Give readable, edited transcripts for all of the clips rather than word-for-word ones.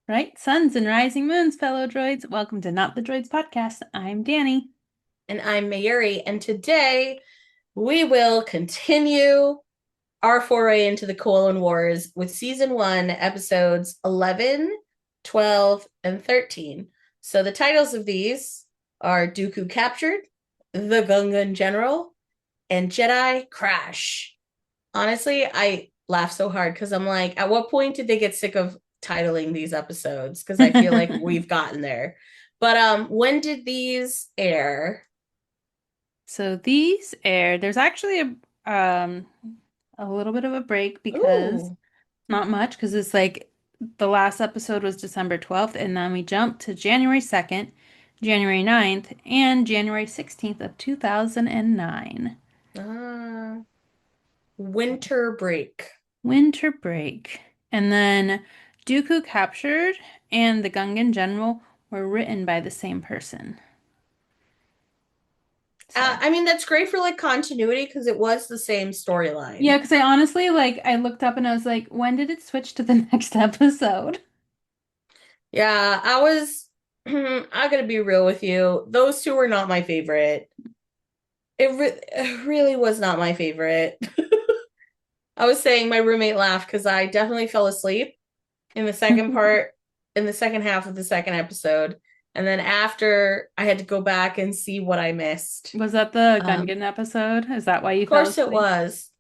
Right? Suns and rising moons, fellow droids. Welcome to Not the Droids podcast. I'm Danny. And I'm Mayuri, and today we will continue our foray into the Clone Wars with season 1, episodes 11, 12, and 13. So the titles of these are Dooku Captured, The Gungan General, and Jedi Crash. Honestly, I laugh so hard because I'm like, at what point did they get sick of titling these episodes? Because I feel like we've gotten there. But when did these air? So these air, there's actually a little bit of a break because Ooh. not much, because it's like the last episode was December 12th, and then we jumped to January 2nd, January 9th, and January 16th of 2009. Ah, winter break. Winter break. And then Dooku captured and the Gungan general were written by the same person. So I mean, that's great for like continuity because it was the same storyline. yeah, because I honestly I looked up and I was like, when did it switch to the next episode? Yeah, I gotta be real with you. Those two were not my favorite. It really was not my favorite. I was saying my roommate laughed because I definitely fell asleep in the second part, in the second half of the second episode. And then after, I had to go back and see what I missed. Was that the Um, Gungan episode? Is that why of you fell course it asleep? was.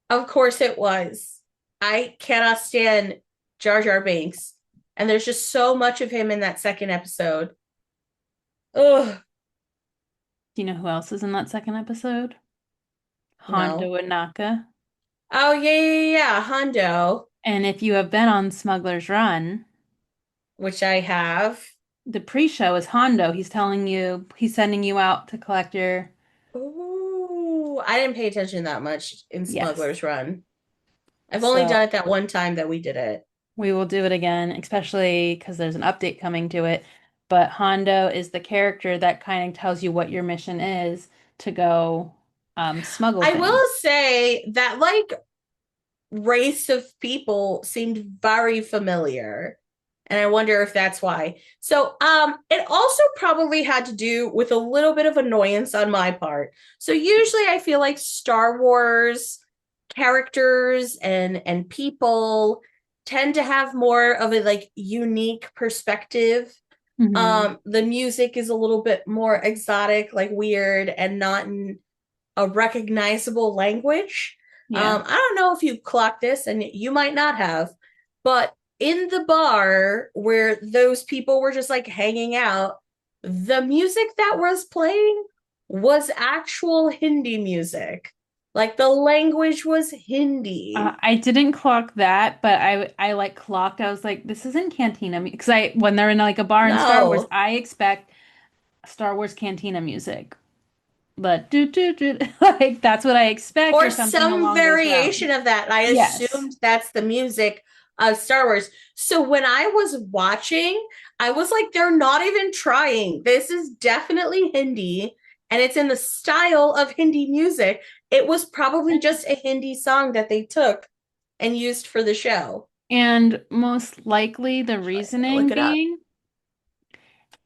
Of course it was. I cannot stand Jar Jar Binks. And there's just so much of him in that second episode. Ugh, Do you know who else is in that second episode? no. Hondo and Naka. Oh, yeah. Hondo, And if you have been on Smuggler's Run, which I have. the pre-show is Hondo. He's telling you, he's sending you out to collect your, Ooh, I didn't pay attention that much in yes. Smuggler's Run. I've only So done it that one time that we did it. we will do it again, especially because there's an update coming to it. But Hondo is the character that kind of tells you what your mission is to go smuggle I things. will say that like race of people seemed very familiar. And I wonder if that's why. So, it also probably had to do with a little bit of annoyance on my part. So usually I feel like Star Wars characters and people tend to have more of a like unique perspective. Hmm. The music is a little bit more exotic, like weird, and not in a recognizable language. Yeah. I don't know if you clocked this, and you might not have, but in the bar where those people were just like hanging out, the music that was playing was actual Hindi music. Like the language was Hindi. I didn't clock that, but I like clocked. I was like, this isn't Cantina because I when they're in like a bar in Star Wars, No. I expect Star Wars Cantina music. But do like that's what I expect or Or something some along those rounds. variation of that. I Yes. assumed that's the music of Star Wars. So when I was watching, I was like, they're not even trying. This is definitely Hindi, and it's in the style of Hindi music. It was probably just a Hindi song that they took and used for the show. And most likely the Actually, I'm gonna look reasoning it up. being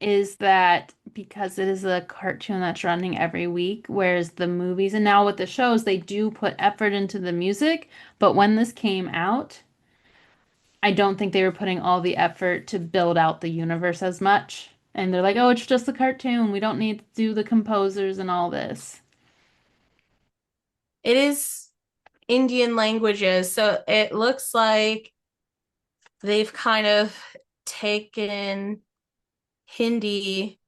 is that because it is a cartoon that's running every week, whereas the movies and now with the shows, they do put effort into the music. But when this came out, I don't think they were putting all the effort to build out the universe as much. And they're like, oh, it's just a cartoon. We don't need to do the composers and all this. It is Indian languages, so it looks like they've kind of taken Hindi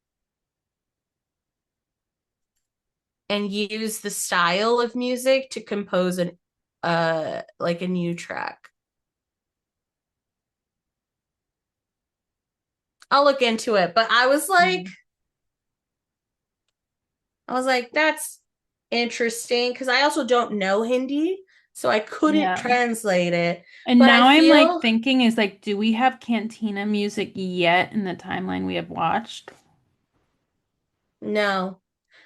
and use the style of music to compose an like a new track. I'll look into it, but Mhm. I was like that's interesting because I also don't know Hindi, so I couldn't Yeah. translate it. And But I now I'm like feel thinking is like, do we have Cantina music yet in the timeline we have watched? no.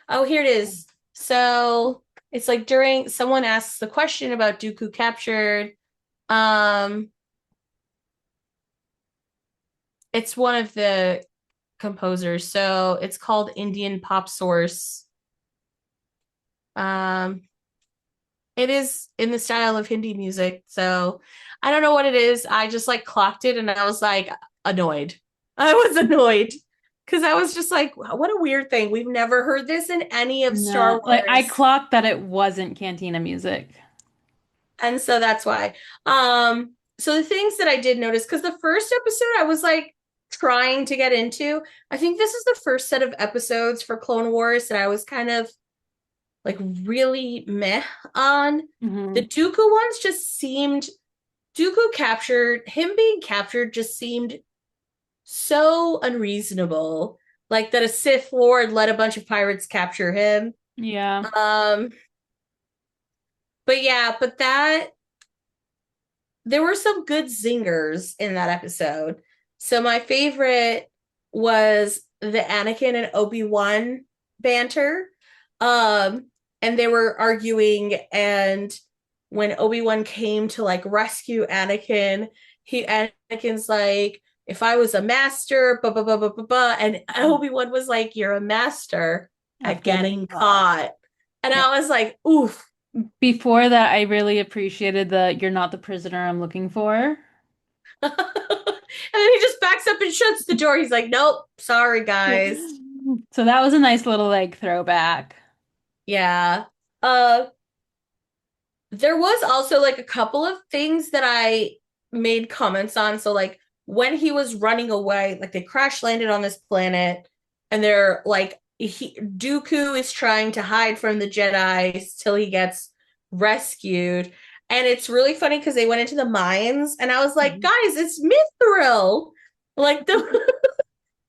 Oh, here it is. So it's like during someone asks the question about Dooku captured. Um, It's one of the composers. So it's called Indian Pop Source. Um, it is in the style of Hindi music. So I don't know what it is. I just like clocked it and I was like annoyed. I was annoyed because I was just like, what a weird thing. We've never heard this in any of Star No, like I Wars. clocked that it wasn't Cantina music. And so that's why. So the things that I did notice, because the first episode I was like trying to get into, I think this is the first set of episodes for Clone Wars that I was kind of like really meh on. The Hmm. Dooku ones just seemed Dooku captured, him being captured just seemed so unreasonable. Like that a Sith Lord let a bunch of pirates capture him. Yeah. Um, but yeah, but that there were some good zingers in that episode. So my favorite was the Anakin and Obi-Wan banter. Um, and they were arguing, and when Obi-Wan came to like rescue Anakin, Anakin's like, if I was a master, blah blah blah blah blah blah. And Obi-Wan was like, you're a master Of at getting getting caught. caught. And Yeah. I was like, oof. Before that, I really appreciated the "You're not the prisoner I'm looking for." And then he just backs up and shuts the door. He's like, nope, sorry, guys. So that was a nice little like throwback. Yeah. Uh, there was also like a couple of things that I made comments on. So, like, when he was running away, like they crash landed on this planet, and they're like, Dooku is trying to hide from the Jedi till he gets rescued. And it's really funny because they went into the mines, and I was like, guys, it's Mithril. Like the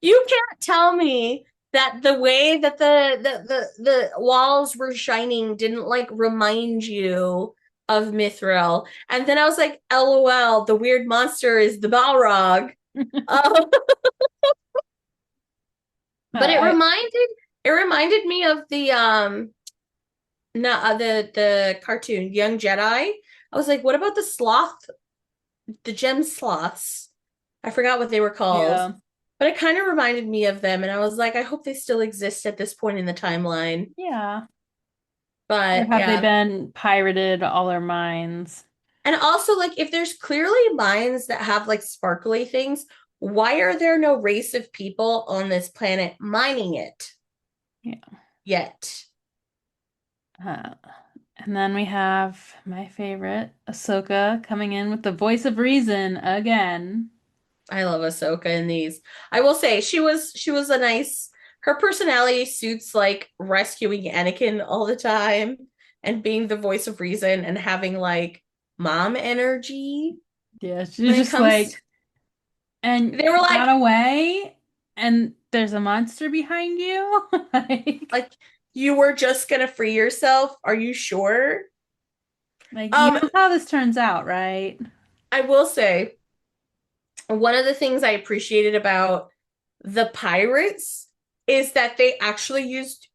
you can't tell me that the way that the walls were shining didn't like remind you of Mithril. And then I was like, LOL, the weird monster is the Balrog. Um, but I it reminded me of the no the cartoon Young Jedi. I was like, what about the sloth, the gem sloths? I forgot what they were called. yeah. But it kind of reminded me of them, and I was like, I hope they still exist at this point in the timeline. Yeah. Or But have they yeah. been pirated all our minds? And also, like, if there's clearly mines that have like sparkly things, why are there no race of people on this planet mining it Yeah. yet? Uh, and then we have my favorite, Ahsoka, coming in with the voice of reason again. I love Ahsoka in these. I will say she was a nice her personality suits like rescuing Anakin all the time and being the voice of reason and having like mom energy Yeah, she's when it just comes. like, and They were you got like away, and there's a monster behind you. like you were just gonna free yourself. Are you sure? You Um, know how this turns out, right? I will say one of the things I appreciated about the pirates is that they actually used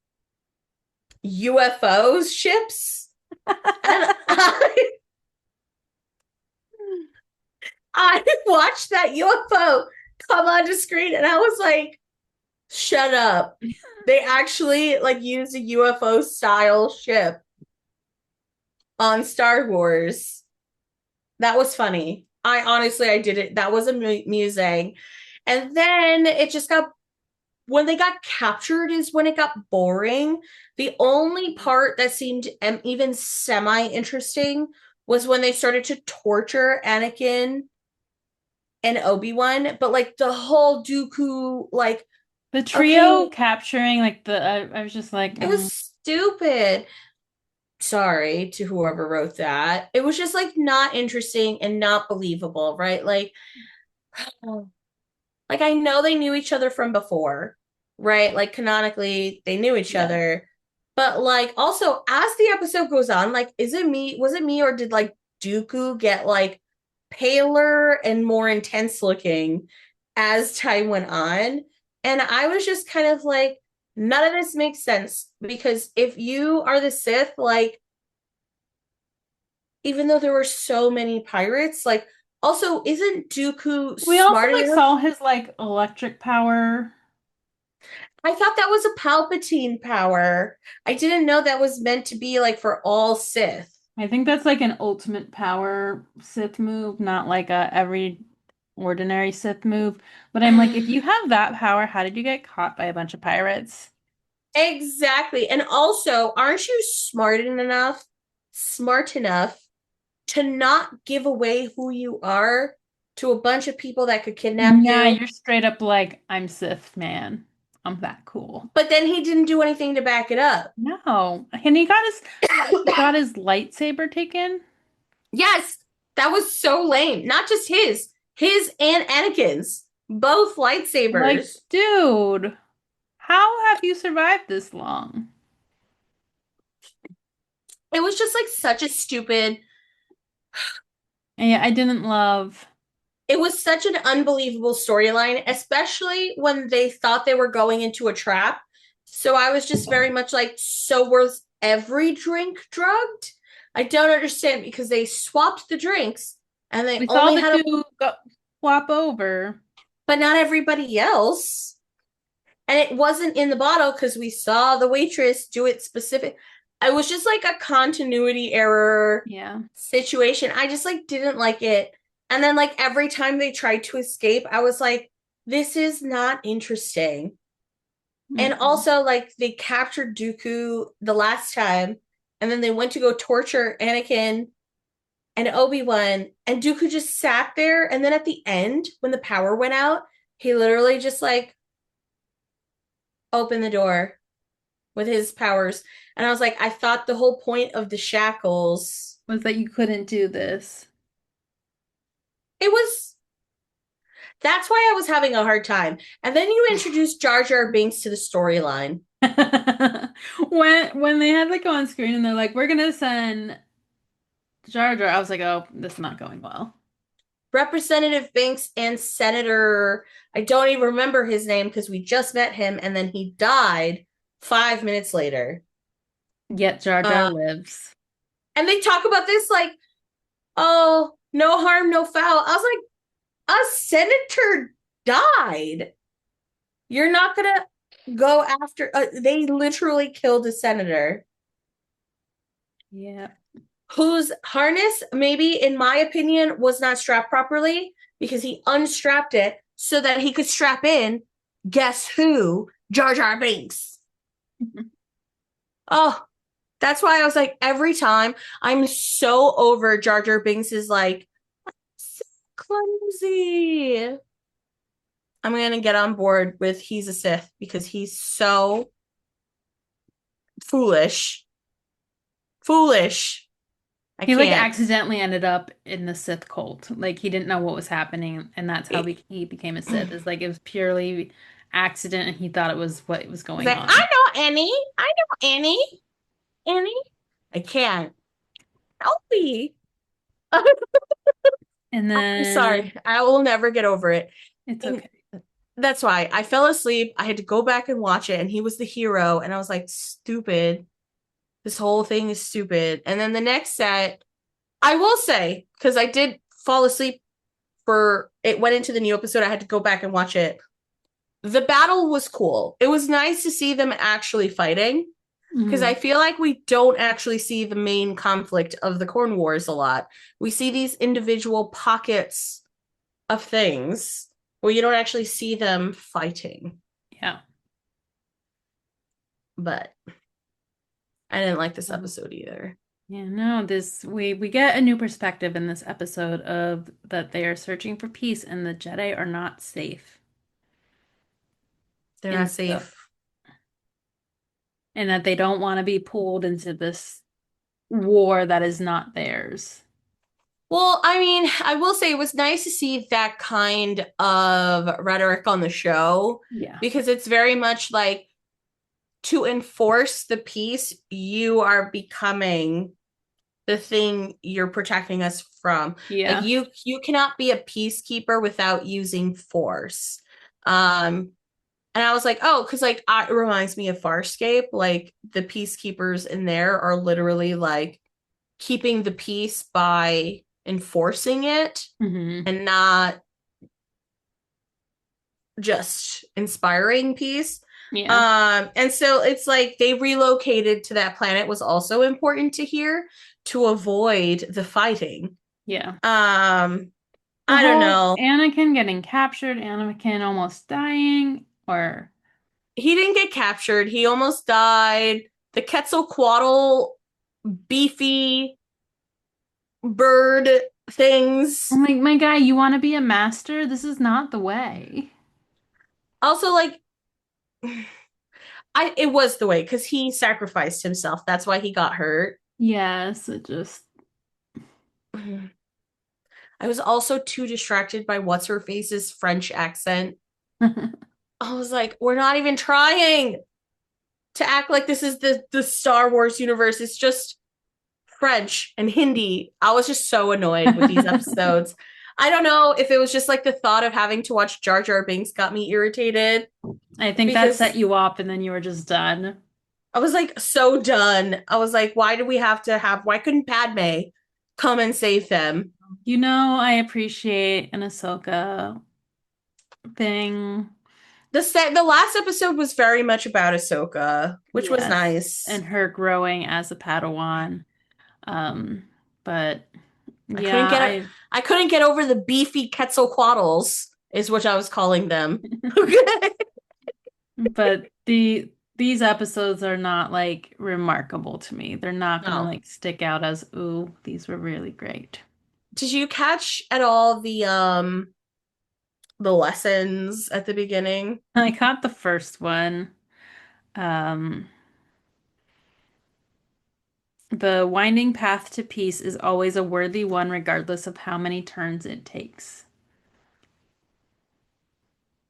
UFOs ships. And I watched that UFO come onto screen and I was like, shut up. They actually like used a UFO style ship on Star Wars. That was funny. I did it. That was amusing. And then it just got when they got captured is when it got boring. The only part that seemed even semi interesting was when they started to torture Anakin and Obi-Wan, but like the whole Dooku, like, The trio okay, capturing like I was just like, it was stupid. Sorry to whoever wrote that. It was just like not interesting and not believable, right? Like I know they knew each other from before, right? Like canonically, they knew each yeah. other. But like also as the episode goes on, like was it me or did like Dooku get like paler and more intense looking as time went on? And I was just kind of like, none of this makes sense because if you are the Sith, like even though there were so many pirates, like Also, isn't Dooku We also smart like enough? saw his like electric power. I thought that was a Palpatine power. I didn't know that was meant to be like for all Sith. I think that's like an ultimate power Sith move, not like a every ordinary Sith move. But I'm like, if you have that power, how did you get caught by a bunch of pirates? Exactly. And also, aren't you smart enough to not give away who you are to a bunch of people that could kidnap Nah, you? you're straight up like, I'm Sith, man. I'm that cool. But then he didn't do anything to back it up. No. And he got his lightsaber taken. Yes, that was so lame. Not just his and Anakin's, both Like, lightsabers. dude, how have you survived this long? It was just like such a stupid, And yeah, I didn't love. it was such an unbelievable storyline, especially when they thought they were going into a trap. So I was just very much like, so was every drink drugged? I don't understand because they swapped the drinks and they We saw only the had a, two go swap over. but not everybody else. And it wasn't in the bottle because we saw the waitress do it specific. It was just like a continuity error Yeah. situation. I just like didn't like it. And then like every time they tried to escape, I was like, this is not interesting. And Mm-mm. also like they captured Dooku the last time, and then they went to go torture Anakin and Obi-Wan, and Dooku just sat there. And then at the end, when the power went out, he literally just like opened the door with his powers. And I was like, I thought the whole point of the shackles, Was that you couldn't do this. it was that's why I was having a hard time. And then you introduced Jar Jar Binks to the storyline. When they had like go on screen and they're like, we're gonna send Jar Jar, I was like, oh, this is not going well. Representative Binks and Senator, I don't even remember his name because we just met him and then he died 5 minutes later. Yet Jar Jar Uh, lives. and they talk about this like, oh, no harm, no foul. I was like, a senator died. You're not gonna go after. They literally killed a senator Yeah. whose harness, maybe in my opinion, was not strapped properly because he unstrapped it so that he could strap in. Guess who? Jar Jar Binks. Oh, that's why I was like, every time I'm so over Jar Jar Binks is like so clumsy. I'm gonna get on board with he's a Sith because he's so foolish. Foolish. I He like can't. accidentally ended up in the Sith cult. Like he didn't know what was happening, and that's how He's he became a Sith. It's like it was purely accident, and he thought it was what was going like, I on. know Annie. I know Annie. Annie. I can't. Help me. I'm And then sorry. I will never get over it. it's And okay. that's why I fell asleep. I had to go back and watch it, and he was the hero. And I was like, stupid. This whole thing is stupid. And then the next set, I will say, because I did fall asleep for it went into the new episode. I had to go back and watch it. The battle was cool. It was nice to see them actually fighting because I Mhm. feel like we don't actually see the main conflict of the Corn Wars a lot. We see these individual pockets of things where you don't actually see them fighting. Yeah. But I didn't like this Um, episode either. Yeah, no, this we get a new perspective in this episode of that they are searching for peace and the Jedi are not safe. They're And not so safe. and that they don't want to be pulled into this war that is not theirs. Well, I mean, I will say it was nice to see that kind of rhetoric on the show Yeah. because it's very much like to enforce the peace, you are becoming the thing you're protecting us from. Like Yeah. you cannot be a peacekeeper without using force. Um and I was like, oh, because like it reminds me of Farscape. Like the peacekeepers in there are literally like keeping the peace by enforcing it Hmm. and not just inspiring peace. Yeah. And so it's like they relocated to that planet was also important to hear to avoid the fighting. Yeah. Um, The I don't whole know. Anakin getting captured, Anakin almost dying, or He didn't get captured. He almost died. The Quetzalcoatl beefy bird I'm things. like, my guy, you want to be a master? This is not the way. Also, like it was the way because he sacrificed himself. That's why he got hurt. Yes, it just. I was also too distracted by what's her face's French accent. I was like, we're not even trying to act like this is the Star Wars universe. It's just French and Hindi. I was just so annoyed with these episodes. I don't know if it was just like the thought of having to watch Jar Jar Binks got me irritated I think that set because you up, and then you were just done. I was like so done. I was like, why do we have to have, why couldn't Padme come and save them? You know, I appreciate an Ahsoka thing. The last episode was very much about Ahsoka, which was Yes. nice. And her growing as a Padawan. Um, but I couldn't yeah, get it. I couldn't get over the beefy Quetzalcoatls, is what I was calling them. Okay. but these episodes are not like remarkable to me. They're not gonna No. like stick out as, ooh, these were really great. Did you catch at all the lessons at the beginning? I caught the first one. Um, the winding path to peace is always a worthy one, regardless of how many turns it takes.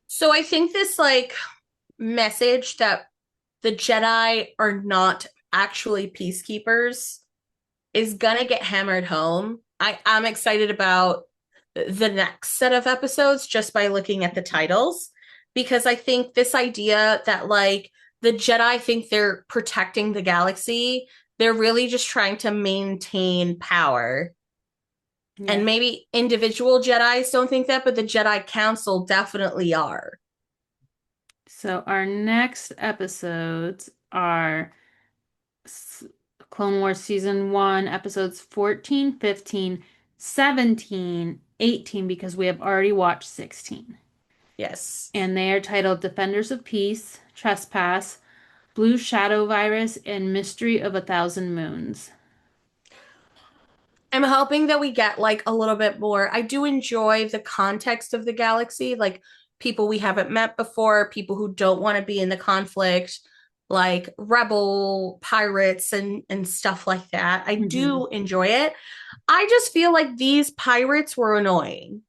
So I think this like message that the Jedi are not actually peacekeepers is gonna get hammered home. I'm excited about the next set of episodes just by looking at the titles because I think this idea that like the Jedi think they're protecting the galaxy, they're really just trying to maintain power. And Yeah. maybe individual Jedis don't think that, but the Jedi Council definitely are. So our next episodes are S- Clone Wars Season 1, episodes 14, 15, 17, 18, because we have already watched 16. Yes. And they are titled Defenders of Peace, Trespass, Blue Shadow Virus, and Mystery of a Thousand Moons. I'm hoping that we get like a little bit more. I do enjoy the context of the galaxy, like people we haven't met before, people who don't want to be in the conflict, like rebel pirates and stuff like that. I Hmm. do enjoy it. I just feel like these pirates were annoying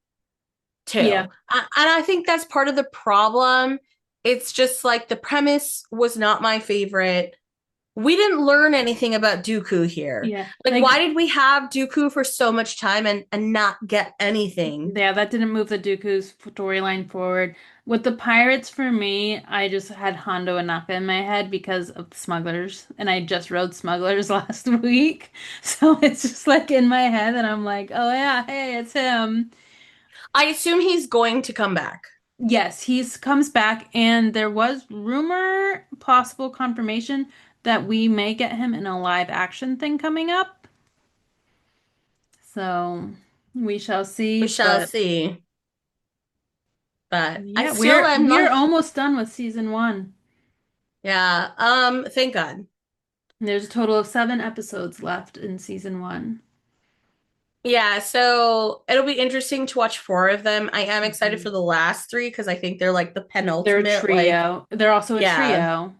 Yeah, too. And I think that's part of the problem. It's just like the premise was not my favorite. We didn't learn anything about Dooku here. yeah. Like, why Like, did we have Dooku for so much time and not get anything? yeah, that didn't move the Dooku's storyline forward. With the pirates, for me, I just had Hondo and Naka in my head because of the smugglers, and I just rode smugglers last week, so it's just like in my head, and I'm like, oh yeah, hey, it's him. I assume he's going to come back. Yes, he's comes back, and there was rumor, possible confirmation that we may get him in a live action thing coming up. So we shall see, We shall but see. But I yeah, still we're am we're not. almost done with season one. Yeah. Thank God. There's a total of 7 episodes left in season one. Yeah, so it'll be interesting to watch four of them. I am excited Mhm. for the last three because I think they're like the They're a penultimate, like, trio. They're also a yeah. trio.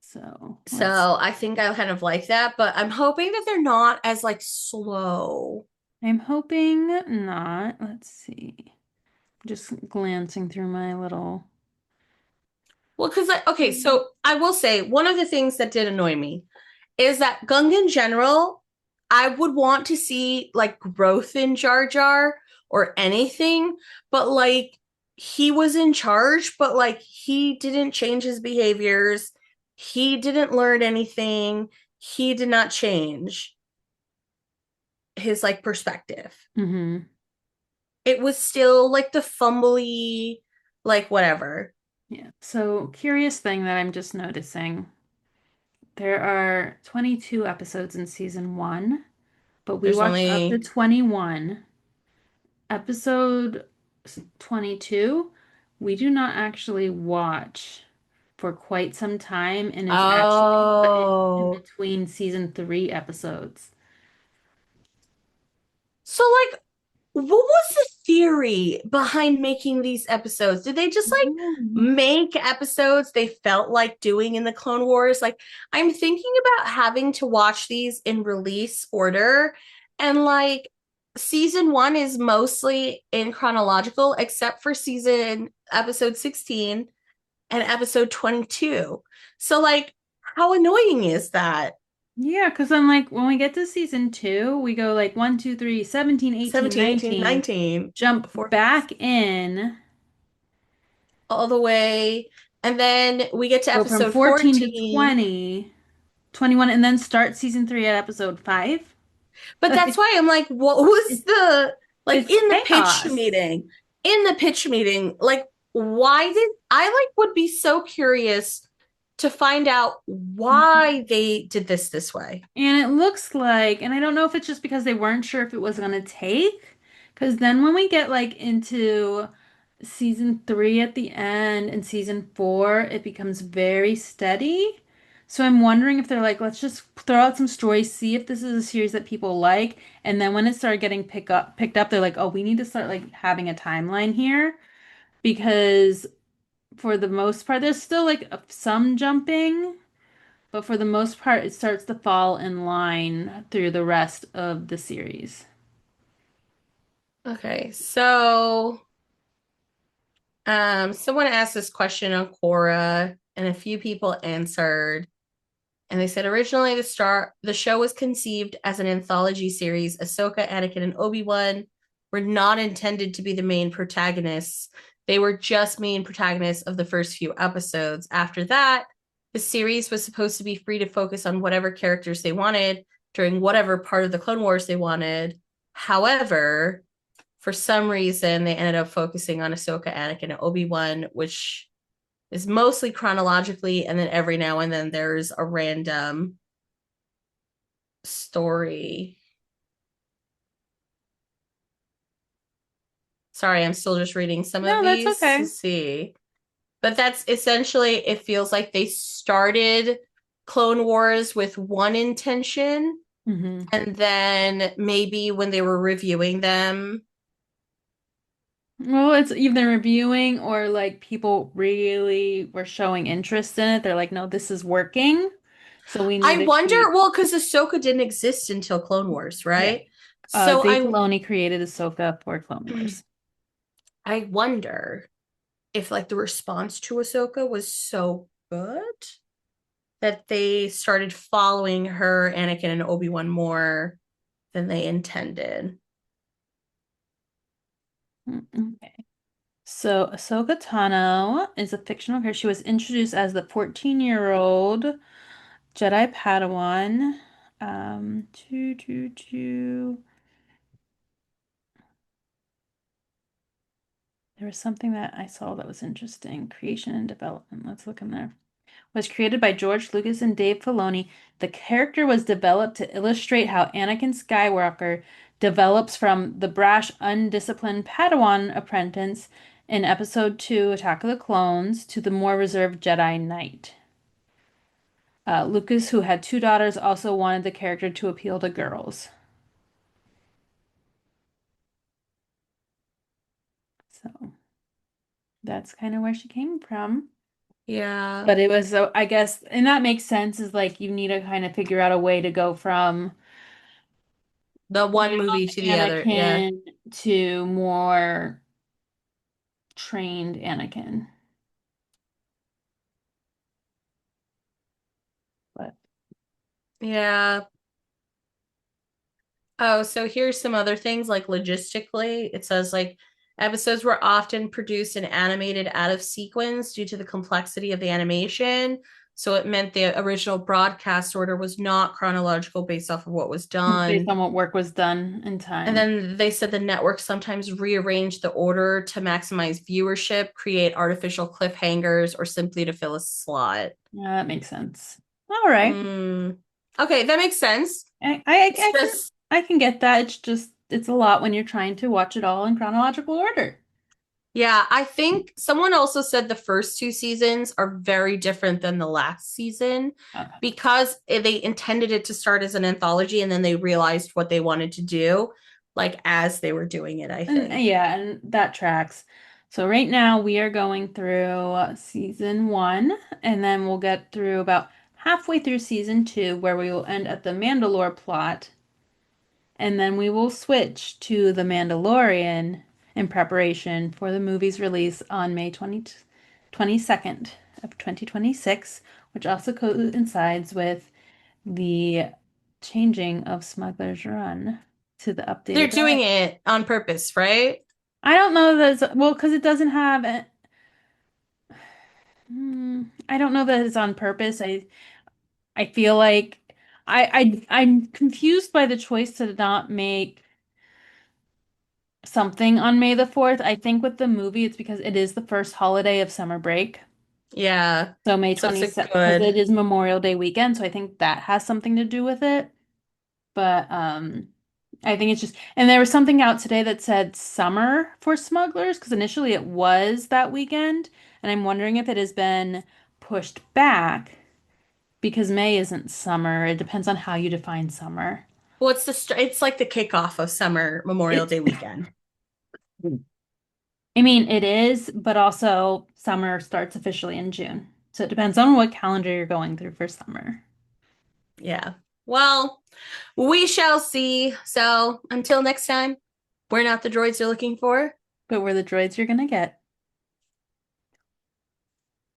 So let's. So I think I kind of like that, but I'm hoping that they're not as like slow. I'm hoping not. Let's see. Just glancing through my little. Well, because okay, so I will say one of the things that did annoy me is that Gungan General, I would want to see like growth in Jar Jar or anything, but like he was in charge, but like he didn't change his behaviors. He didn't learn anything. He did not change. his like perspective. Hmm. It was still like the fumbly, like whatever. Yeah. So, curious thing that I'm just noticing. There are 22 episodes in season one, but we There's watched up to only 21. Episode 22, we do not actually watch for quite some time, and it's actually put in oh. between season three episodes. So like what was the theory behind making these episodes? Did they just like Mm. make episodes they felt like doing in the Clone Wars? Like, I'm thinking about having to watch these in release order, and like season one is mostly in chronological, except for season episode 16 and episode 22. So, like, how annoying is that? Yeah, because I'm like, when we get to season two, we go like 1, 2, 3, 17, 18, 17, 18, 19, 19, jump four, back in, all the way. And then we get to go from episode 14 to 14. 20, 21, and then start season three at episode 5. But that's why I'm like, what was It's, the, like, it's in the pitch chaos. meeting? In the pitch meeting, like, why did I like would be so curious to find out why they did this way? And it looks like, and I don't know if it's just because they weren't sure if it was going to take, because then when we get like into season three at the end and season four, it becomes very steady. So I'm wondering if they're like, let's just throw out some stories, see if this is a series that people like, and then when it started getting picked up, they're like, oh, we need to start like having a timeline here because for the most part, there's still like some jumping. But for the most part, it starts to fall in line through the rest of the series. Okay, so someone asked this question on Quora, and a few people answered. And they said originally the show was conceived as an anthology series. Ahsoka, Anakin, and Obi-Wan were not intended to be the main protagonists. They were just main protagonists of the first few episodes. After that, the series was supposed to be free to focus on whatever characters they wanted during whatever part of the Clone Wars they wanted. However, for some reason, they ended up focusing on Ahsoka, Anakin, and Obi-Wan, which is mostly chronologically, and then every now and then there's a random story. Sorry, I'm still just reading some of No, that's these to okay. see. But that's essentially, it feels like they started Clone Wars with one intention, Hmm. and then maybe when they were reviewing them, Well, it's either reviewing or like people really were showing interest in it. They're like, no, this is working. So we need I to wonder, keep. well, because Ahsoka didn't exist until Clone Wars, Yeah. right? So Dave Filoni created Ahsoka for Clone Wars. I wonder if like the response to Ahsoka was so good that they started following her, Anakin, and Obi-Wan more than they intended. Okay. So Ahsoka Tano is a fictional character. She was introduced as the 14-year-old Jedi Padawan. Two, two, two. There was something that I saw that was interesting. Creation and development. Let's look in there. Was created by George Lucas and Dave Filoni. The character was developed to illustrate how Anakin Skywalker develops from the brash, undisciplined Padawan apprentice in Episode 2, Attack of the Clones, to the more reserved Jedi Knight. Lucas, who had two daughters, also wanted the character to appeal to girls. So that's kind of where she came from. Yeah. But it was, so I guess, and that makes sense, is like you need to kind of figure out a way to go from The one young movie to the other. Yeah. Anakin to more trained Anakin. But Yeah. Oh, so here's some other things like logistically. It says like episodes were often produced and animated out of sequence due to the complexity of the animation. So it meant the original broadcast order was not chronological based off of what was Based done. on what work was done in And time. then they said the network sometimes rearranged the order to maximize viewership, create artificial cliffhangers, or simply to fill a slot. Yeah, that makes sense. All right. Mm. Okay, that makes sense. It's I can just, I can get that. It's just it's a lot when you're trying to watch it all in chronological order. yeah, I think someone also said the first two seasons are very different than the last season Okay. because they intended it to start as an anthology and then they realized what they wanted to do, like as they were doing it, I And think. yeah, and that tracks. So right now we are going through season one, and then we'll get through about halfway through season two, where we will end at the Mandalore plot, and then we will switch to The Mandalorian in preparation for the movie's release on May 22nd of 2026, which also coincides with the changing of Smuggler's Run to the They're updated doing diet. it on purpose, right? I don't know that it's, well, because it doesn't have I don't know that it's on purpose. I feel like I'm confused by the choice to not make something on May the 4th. I think with the movie, it's because it is the first holiday of summer break. Yeah. So May So it's a 27th, because good. it is Memorial Day weekend. So I think that has something to do with it. But I think it's just, and there was something out today that said summer for smugglers, because initially it was that weekend. And I'm wondering if it has been pushed back because May isn't summer. It depends on how you define summer. Well, it's like the kickoff of summer Memorial It, Day weekend. I mean, it is, but also summer starts officially in June. So it depends on what calendar you're going through for summer. Yeah. Well, we shall see. So until next time, we're not the droids you're looking for. But we're the droids you're gonna get.